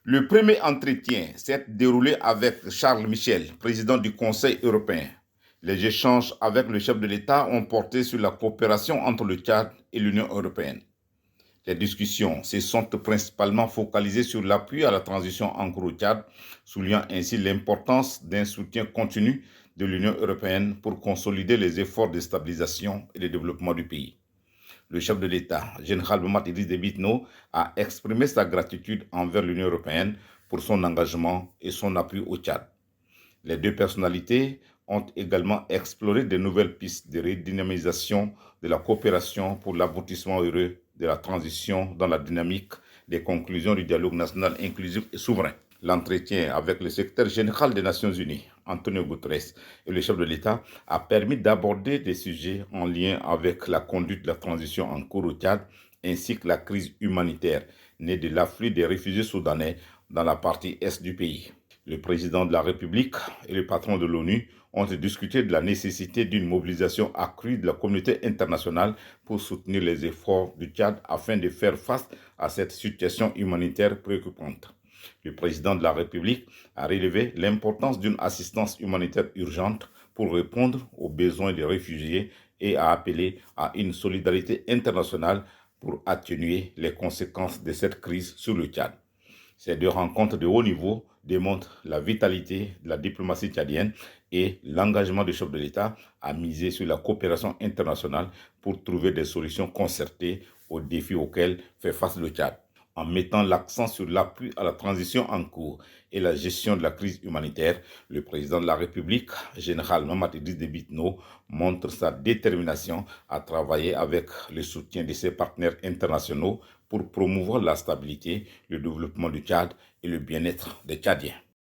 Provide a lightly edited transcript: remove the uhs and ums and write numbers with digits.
Le premier entretien s'est déroulé avec Charles Michel, président du Conseil européen. Les échanges avec le chef de l'État ont porté sur la coopération entre le Tchad et l'Union européenne. Les discussions se sont principalement focalisées sur l'appui à la transition en cours au Tchad, soulignant ainsi l'importance d'un soutien continu de l'Union européenne pour consolider les efforts de stabilisation et de développement du pays. Le chef de l'État, général Mahamat Idriss Déby Itno, a exprimé sa gratitude envers l'Union européenne pour son engagement et son appui au Tchad. Les deux personnalités ont également exploré de nouvelles pistes de redynamisation de la coopération pour l'aboutissement heureux de la transition dans la dynamique des conclusions du dialogue national inclusif et souverain. L'entretien avec le secrétaire général des Nations Unies, Antonio Guterres, et le chef de l'État a permis d'aborder des sujets en lien avec la conduite de la transition en cours au Tchad, ainsi que la crise humanitaire née de l'afflux des réfugiés soudanais dans la partie est du pays. Le président de la République et le patron de l'ONU ont discuté de la nécessité d'une mobilisation accrue de la communauté internationale pour soutenir les efforts du Tchad afin de faire face à cette situation humanitaire préoccupante. Le président de la République a relevé l'importance d'une assistance humanitaire urgente pour répondre aux besoins des réfugiés et a appelé à une solidarité internationale pour atténuer les conséquences de cette crise sur le Tchad. Ces deux rencontres de haut niveau démontrent la vitalité de la diplomatie tchadienne et l'engagement du chef de l'État à miser sur la coopération internationale pour trouver des solutions concertées aux défis auxquels fait face le Tchad. En mettant l'accent sur l'appui à la transition en cours et la gestion de la crise humanitaire, le président de la République, général Mahamat Idriss Déby Itno, montre sa détermination à travailler avec le soutien de ses partenaires internationaux pour promouvoir la stabilité, le développement du Tchad et le bien-être des Tchadiens.